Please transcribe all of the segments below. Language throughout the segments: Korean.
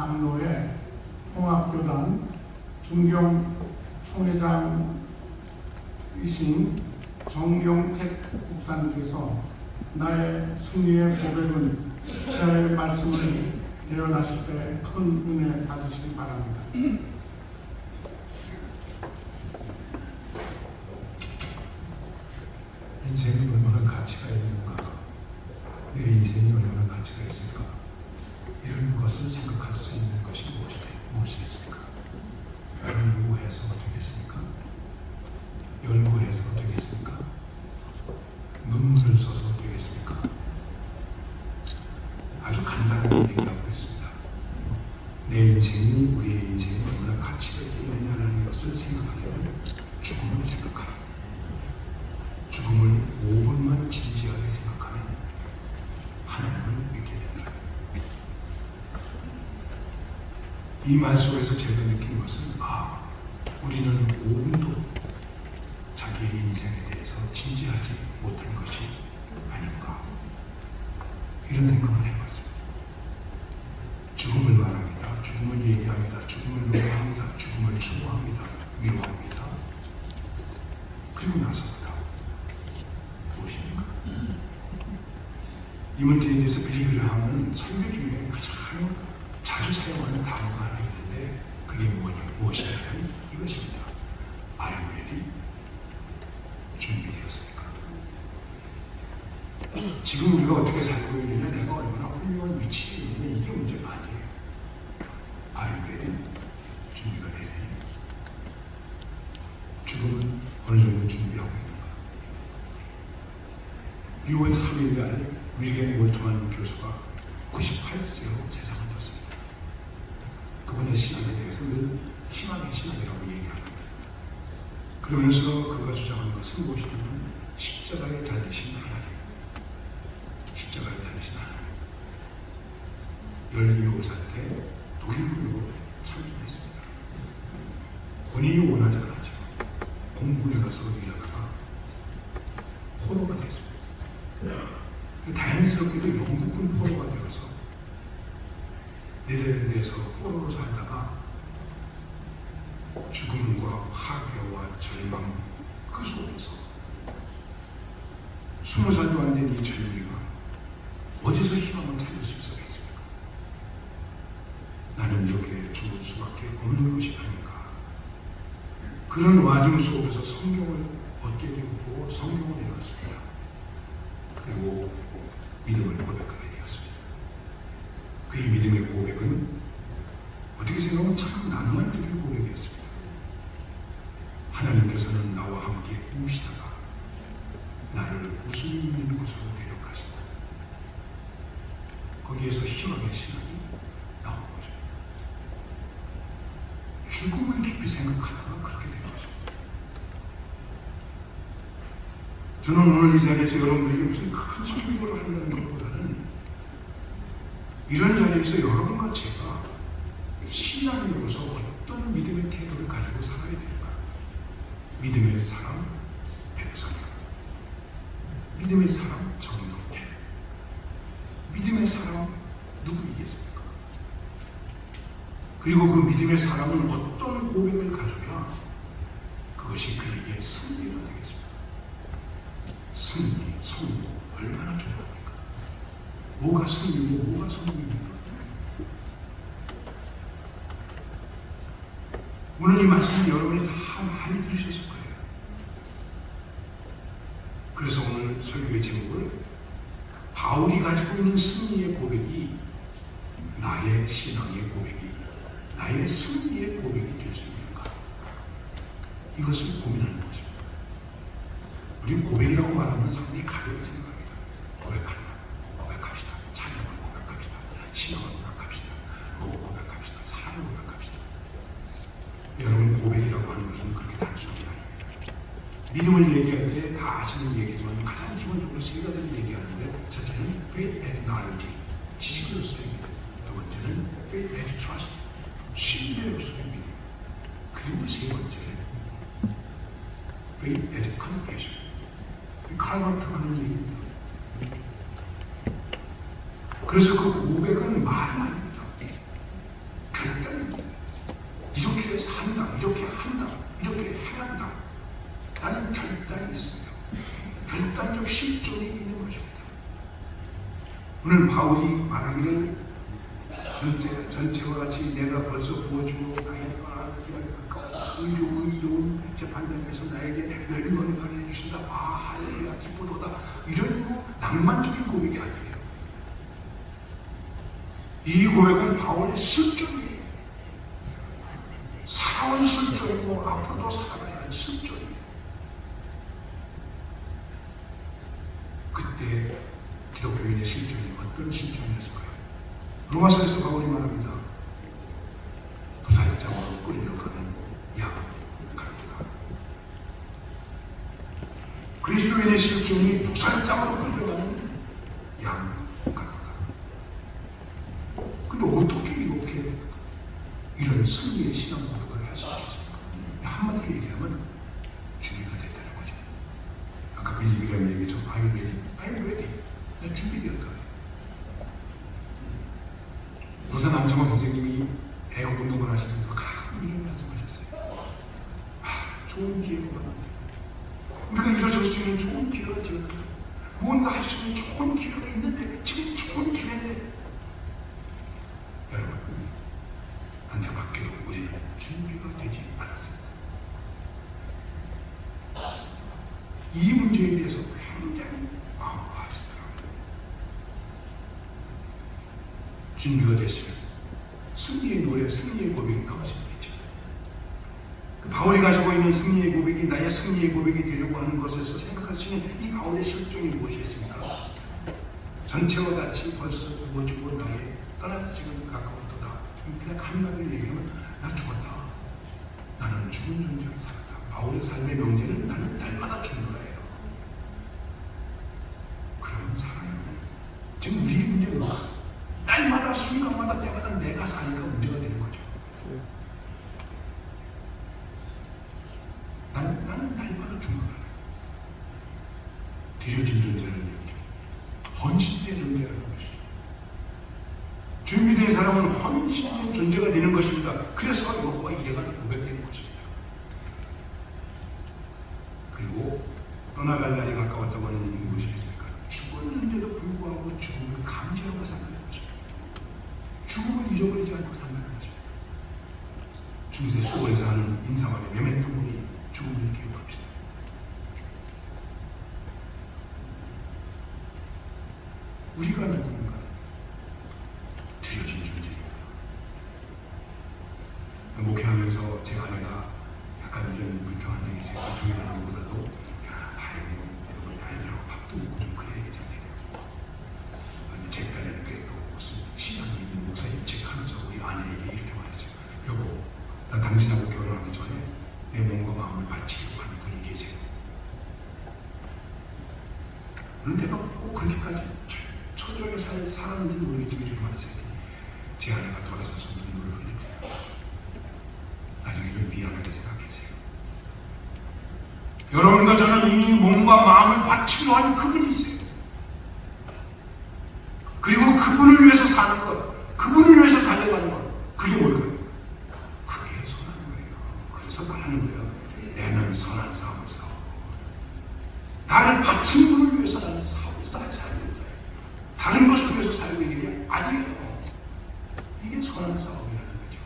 장로회 통합교단 중경 총회장이신 정경택 목사님께서 나의 승리의 고백은 지하의 말씀을 대연하실 때 큰 은혜 받으시기 바랍니다. 인생이 얼마나 가치가 있는가, 내 인생이 얼마나 가치가 있을까, 이런 것을 생각할 수 있는 것이 무엇이겠습니까? 연구해서 되겠습니까? 연구해서 되겠습니까? 논문을 써서 되겠습니까? 아주 간단하게 얘기하고 있습니다. 내 인생이, 우리의 인생이 얼마나 가치가 있느냐는 것을 생각하려면 죽음을 생각하라. 죽음을 5분만 진지하게 생각하면 하나님을 믿게 된다. 이 말 속에서 제가 느낀 것은, 우리는 5분도 자기의 인생에 대해서 진지하지 못한 것이 아닌가, 이런 생각을 해봤습니다. 죽음을 말합니다. 죽음을 얘기합니다. 죽음을 요구합니다. 죽음을 추구합니다. 위로합니다. 그리고 나서부터 무엇입니까? 이문테이드에서 빌리비를 하는 설교 중에 가장 자주 사용하는 단어가 하나 있는데, 그게 무엇이냐면 이것입니다. Are you ready? 준비되었습니까? 지금 우리가 어떻게 살고 있느냐, 내가 얼마나 훌륭한 위치에 있느냐, 이게 문제가 아니에요. Are you ready? 준비가 되느냐? 죽음은 어느 정도 준비하고 있는가? 6월 3일 날 윌겐 몰트만 교수가 98세로 세상을 떴습니다. 그분의 신앙에 대해서 늘 희망의 신앙이라고 얘기합니다. 그러면서 그가 주장하는 것은 무엇이냐면 십자가에 달리신 하나님, 십자가에 달리신 하나님. 17살 때 독일군으로 참전했습니다. 본인이 원하지 않았죠. 공군에 가서 일하다가 포로가 됐습니다. 다행스럽게도 영국군 포로가 되어서 네덜란드에서 포로로 살다가 죽음과 파괴와 절망 그 속에서 20살도 안 된 이 젊은이가 어디서 희망을 찾을 수 있었겠습니까? 나는 이렇게 죽을 수밖에 없는 것이 아닌가. 그런 와중 속에서 성경을 얻게 되었고 성경을 읽었습니다. 그리고 믿음을 고백하게 되었습니다. 그의 믿음의 고백은 어떻게 생각하면 참 낭만적인 고백이었습니다. 하나님께서는 나와 함께 우시다가 나를 웃음이 있는 곳으로 데려가신다. 거기에서 희망의 신앙이 나온 거죠. 죽음을 깊이 생각하다가 그렇게 된 거죠. 저는 오늘 이 자리에서 여러분들에게 무슨 큰 선교를 한다는 것보다는 이런 자리에서 여러분과 제가 신앙인으로서 어떤 믿음의 태도를 가지고 살아야 될까? 믿음의 사람 백성이, 믿음의 사람 정명태, 믿음의 사람 누구이겠습니까? 그리고 그 믿음의 사람은 어떤 고백을 가져야 그것이 그에게 승리가 되겠습니까? 승리, 성공 얼마나 중요합니까? 뭐가 승리고 뭐가 성공입니까? 오늘 이 말씀은 여러분이 다 많이 들으셨을 거예요. 그래서 오늘 설교의 제목을 바울이 가지고 있는 승리의 고백이 나의 신앙의 고백이, 나의 승리의 고백이 될 수 있는가? 이것을 고민하는 것입니다. 우리는 고백이라고 말하면 상당히 가볍게 생각합니다. 고백한다. 고백합시다. 찬양을 고백합시다. 신앙을 고백합시다. 고백합시다. 사랑을 고백합시다. 여러분, 고백이라고 하는 것은 그렇게 단순한 게 아닙니다. 믿음을 얘기할 때 다 아시는 얘기지만 가장 기본적으로 세 가지를 얘기하는데, 첫째는 faith as knowledge, 지식으로서의 믿음. 두 번째는 faith as trust, 신뢰로서의 믿음. 그리고 세 번째, faith as confession. 칼마르트 하는 얘기입니다. 그래서 그 고백은 말은 아닙니다. 이렇게 산다, 이렇게 한다, 이렇게 행한다. 나는 결단이 있습니다. 결단적 실존이 있는 것입니다. 오늘 바울이 말하기를 전체와 같이 내가 벌써 부어주고 나의 떠날 기한이 가까워 의로운 재판장에서 나에게 멸망을 가르쳐 주신다. 아 할렐루야 기쁘도다. 이런 낭만적인 고백이 아니에요. 이 고백은 바울의 실존이에요. 살아온 실존이고 앞으로도 살아야 할 실존이에요. 그때 기독교인의 실존이 어떤 실존이었을까요? 로마서에서 바울이 말합니다. 도살장으로 끌려가는 양 같다. 그리스도인의 실존이 도살장으로 끌려가는 양 같다. 근데 어떻게 이렇게 이런 승리의 신앙 고백을 할 수 있겠습니까? 한마디로 얘기하면 준비가 됐다는 거죠. 아까 빌리비라는 얘기처럼 I'm ready. 나 준비되었다. 노산 안정호 선생님이 애국운동을 하시면서 가끔 이런 말씀하셨어요. 좋은 기회가 왔는데 우리가 일어설 수 있는 좋은 기회가 되었는데 뭔가 할 수 있는 좋은 기회가 있는데 지금 좋은 기회인데 여러분 안타깝게도 우리는 준비가 되지 않았습니다. 이 문제에 대해서 굉장히 마음 아파하셨더라고요. 준비가 됐으면 승리의 노래, 승리의 고백이 나왔으면 되죠. 그 바울이 가지고 있는 승리의 고백이 나의 승리의 고백이 되려고 하는 것에서 생각할 수 있는 이 바울의 실종이 무엇이겠습니까? 전체와 같이 벌써 부어지고 나의 떠나기 지금 가까웠도다. 그냥 한마디로 얘기하면 나 죽었다. 나는 죽은 존재로 살았다. 바울의 삶의 명제는 나는 날마다 죽는 거예요. 그러면 살아요. 지금 우리의 문제는 뭐야? 날마다 순간마다 때마다 내가 사니까 문제가 되는 거죠. 나는 날마다 죽는 거예요. 뒤처진 존재라는 얘기죠. 헌신된 존재라는 것이죠. 준비된 사람은 헌신된 존재가 되는 것입니다. 그래서 여호와 이레가 고백되는 것입니다. 그리고 떠나갈 날이 가까웠다고 하는 얘기는 무엇이겠습니까? 죽었는데도 불구하고 죽음을 감지하고 산다는 것입니다. 죽음을 잊어버리지 않고 산다는 것입니다. 중세 소월에서 하는 인사말의 메멘토모니 죽음을 기억합시다. 우리가 누구인가? 드려진 존재입니다. 목회하면서 제 아내가 약간 이런 불평한 적이 있어요. 교회라는 것보다도 아이고 여러분 아이들하고 밥도 먹고 좀 그래야겠지. 아니 제 딴에는 또 무슨 신앙이 있는 목사님 책 하면서 우리 아내에게 이렇게 말했어요. 여보 나 당신하고 결혼하기 전에 내 몸과 마음을 바치려고 하는 분이 계세요. 그런데 내가 꼭 그렇게까지 처절하게 살았는지 모르겠지만 이렇게 말했어요. 제 아내가 돌아서서 눈물을 흘립니다. 나중에 좀 미안하게 생각하세요. 여러분과 저는 이미 몸과 마음을 바치려 하는 그분이 있어요. 그리고 그분을 위해서 사는 것, 그분을 위해서 달려가는 것, 그게 뭘까요? 그게 선한 거예요. 그래서 말하는 거예요. 나는 선한 싸움을 싸워. 나를 바친 분을 위해서 나는 살고 있어요. 다른 것을 위해서 살고 있는 게 아니에요. 이게 선한 싸움이라는 거죠.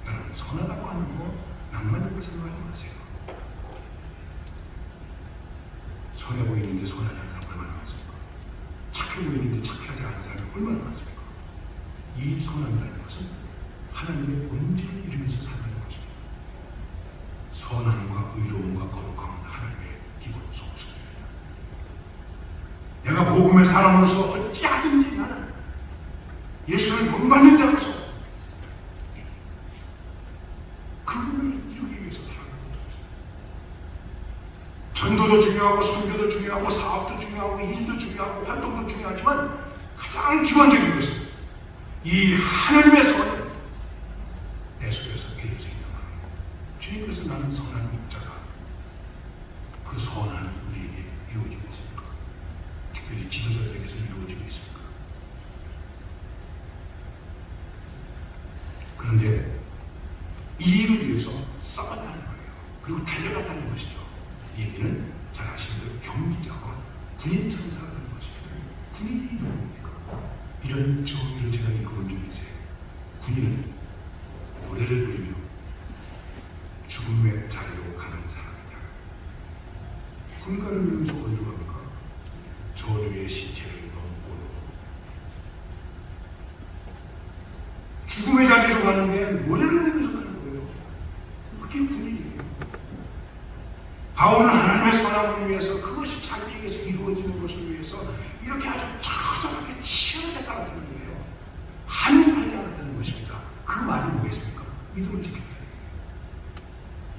여러분 선하다고 하는 거 낭만적으로 생각하지 마세요. 선해 보이는데 선하지 않은 사람 얼마나 많습니까? 착해 보이는데 착하지 않은 사람이 얼마나 많습니까? 이 선함이라는 것은 하나님의 본질을 이루면서 산다는 것입니다. 선함과 의로움과 거룩함은 하나님의 기본 소속입니다. 내가 복음의 사람으로서 어찌하든지 나는 예수를 본받는 자로서 그분을 이루기 위해서 살아가는 것입니다. 전도도 중요하고 선교도 중요하고 사업도 중요하고 일도 중요하고 활동도 중요하지만 가장 기본적인 것은 이 하나님의 선을 내 속에서 이룰 수 있는 거예요. 주님께서 나는 선한 목자가 그 선함이 우리에게 이루어지고 있습니까? 특별히 지도자들에게서 이루어지고 있습니까? 그런데 이 일을 위해서 싸웠다는 거예요. 그리고 달려갔다는 것이죠. 이 얘기는 잘 아시는 대로 경기자와 군인처럼 살았다는 것입니다. 군인이 누구입니까? 이런 정의를 제가 읽어본 적이 있어요. 군인은 노래를 부르며 죽음의 자리로 가는 사람이다. 군가를 누르면서 어디로 갑니까? 전우의 시체를 넘고 죽음의 자리로 가는데 노래를 부르면서 가는 거예요. 그게 군인이에요. 바울은 하나님의 선함을 위해서, 그것이 자기에게서 이루어지는 것을 위해서 이렇게 아주 처절하게 치열하게 살았다는 거예요. 한임하지 않았다는 것입니다. 그 말이 뭐겠습니까? 믿음을 지켰다.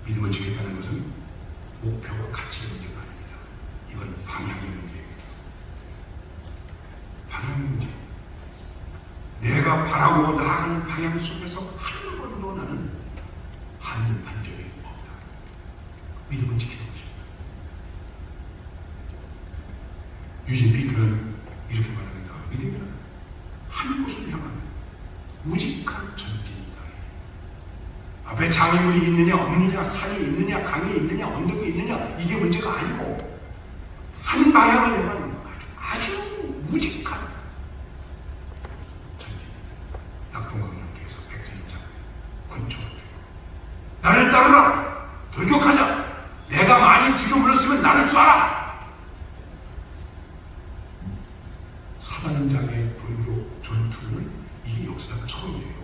믿음을 지켰다는 것은 목표와 가치의 문제가 아닙니다. 이건 방향의 문제입니다. 방향의 문제. 내가 바라고 나아가는 방향 속에서 한 번도 나는 한눈판 적이 없다. 믿음을 지키는 것입니다. 유진 피터는 이렇게 말합니다. 믿음이란 한 곳을 향한 우직한 전진이다. 앞에 장애물이 있느냐 없느냐, 산이 있느냐 강이 있느냐 언덕이 있느냐, 이게 문제가 아니고 한 방향을 향한 아주 우직한 전진. 낙동강령교에서 백선장 권총을 들고 나를 따르라, 돌격하자, 내가 많이 뒤로 물렀으면 나를 쏴라. 사단장의 돌격 전투는 이게 역사가 처음이에요.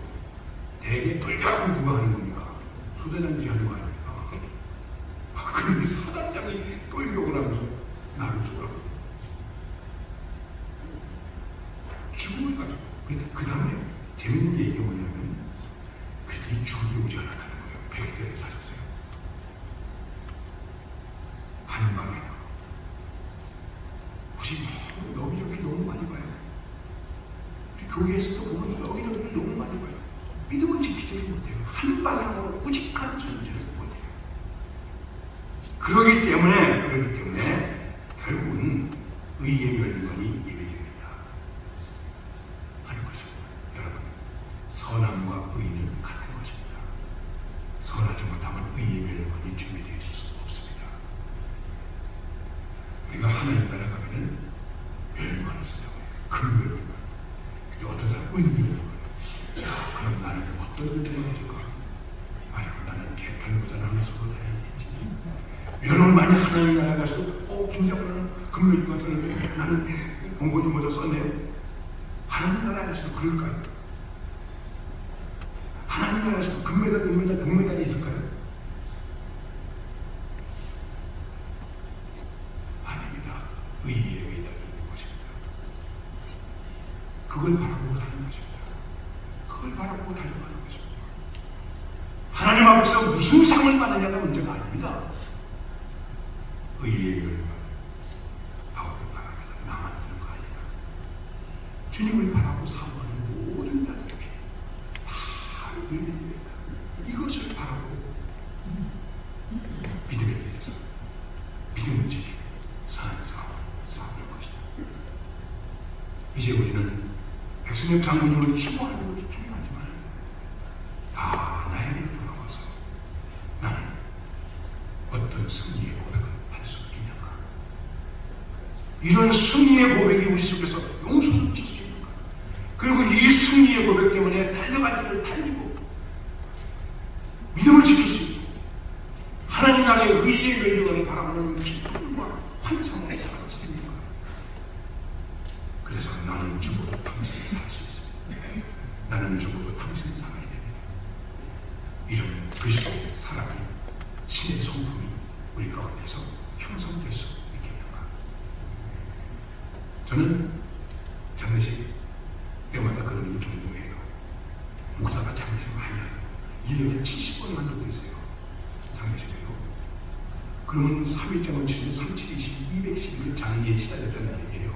대개 돌격하고 누가 하는 겁니까? 소대장들이 하는 거 아닙니까? 그런데 사단장이 돌격을 하면서 나를 쏘라고. 죽음을 가지고. 그 다음에 재밌는 얘기가 뭐냐면 그들이 죽음이 오지 않았다는 거예요. 100세를 사셨어요. 한 방에. 혹시 여기저기 너무 많이 봐요. 우리 교회에서도 보면 여기저기 너무 많이 봐요. 믿음을 지키지 못해요. 한 방향으로 우직한 전진을 못해요. 그러기 때문에 결국은 의의 멸망이 예비됩니다 하는 것입니다. 여러분, 선함과 의는 같은 것입니다. 선하지 못하면 의의 멸망이 준비되어 있을 수 없습니다. 우리가 하나님 나라 가면은 멸망을 쓴다고 해요. 큰 멸망. 근데 어떤 사람 은멸망. 야, 그럼 나는 어떤 멸망을 줄까? 아이고, 나는 개털보다는 하나 서로 다행이겠지. 여러분 많이 하나님 나라 가서도 김장군은 금요일 가서는 나는 공부니 먼저 썼네. 하나님 나라에서도 그럴까요? 하나님 나라에서도 금메달, 은메달, 동메달이 있을까요? 아닙니다. 의의 메달이 있는 것입니다. 그걸 바라보고 사는 것입니다. 그걸 바라보고 달려가는 것입니다. 하나님 앞에서 무슨 상을 받느냐가 문제가 아닙니다. 의의 멸망. 바울을 바랍니다. 나만 쓰는 거 아니다. 주님을 바라고 사모하는 모든 자들에게 다 예배됩니다. 이것을 바라고 믿음에 대해서 믿음을 지키고 사는 싸우는 것이다. 이제 우리는 백성의 장군님을 추모하는 것이 중요하지만 다 나에게 돌아와서 나는 어떤 승리의 고백을 할 수 있는가? 이런 승리의 고백이 우리 속에서 용서를 줄 수 있는가? 그리고 이 승리의 고백 때문에 달려갈 길을 달리고 믿음을 지킬 수 있고 하나님 나라의 의의 멸류관을 바라보는 기쁨과 환상을 살아갈 수 있는가? 그래서 나는 죽어도 당신이 살 수 있습니다. 나는 죽어도 당신이 살아야 됩니다. 이런 그리스도의 사랑이, 신의 성품이 우리 가운데서 형성될 수 있겠는가? 저는 장례식 때마다 그런 일을 존경해요. 목사가 장례식을 많이 하요. 1년에 70번 만족됐어요. 장례식을요. 그러면 3일장을 치면 3720, 210일 장례에 시달렸다는 얘기예요.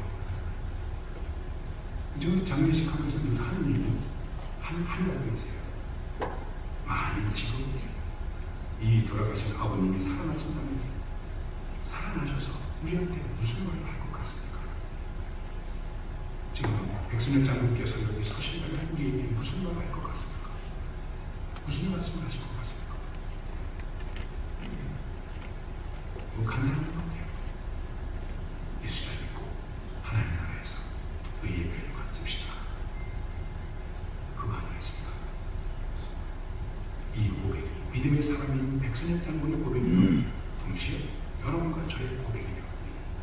저 장례식 하면서 늘 하는 얘기 하려고 있어요. 만일 지금 이 돌아가신 아버님이 살아나신다면 살아나셔서 우리한테 무슨 말을 할 것 같습니까? 지금 백선영 장군께서 여기 서신다면 우리에게 무슨 말을 할 것 같습니까? 무슨 말씀을 하실 것 같습니까? 믿음의 사람인 백선엽 장군의 고백이며 동시에 여러분과 저의 고백이며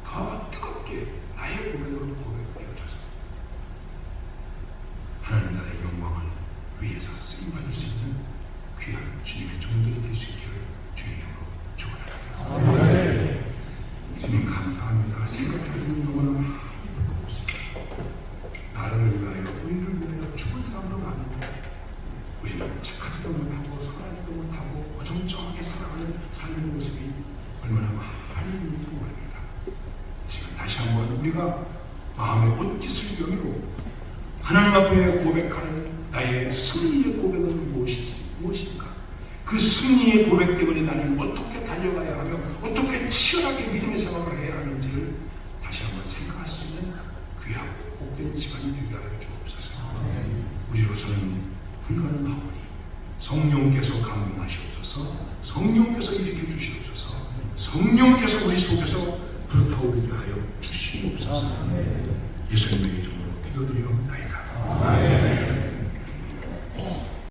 더 뜨겁게 나의 고백으로 고백되어져서 하나님 나라의 영광을 위해서 쓰임받을 수 있는 귀한 주님의 종들이 될 수 있기를 주의 이름으로 축원합니다. 주님 감사합니다. 생각해보면 너무나 많이 부끄럽습니다. 나라를 위하여 의를 위하여 죽은 사람도 많은데 우리는 착하지도 못하고 선하지도 못하고 어정쩡하게 살아가는 삶의 모습이 얼마나 많이 있는지 모릅니다. 지금 다시 한번 우리가 마음의 옷깃을 여미고 하나님 앞에 고백하는 나의 승리의 고백은 무엇인가? 그 승리의 고백 때문에 나는 어떻게 달려가야 하며 어떻게 치열하게 믿음의 생활을 해야 하는지를 다시 한번 생각할 수 있는 귀하고 복된 시간이 되게 하여 주옵소서. 우리로서는 불가능하오니 성령께서 감동하시옵소서. 성령께서 일으켜 주시옵소서. 성령께서 우리 속에서 불타오르게 하여 주시옵소서. 예수님의 이름으로 기도드리옵나이다.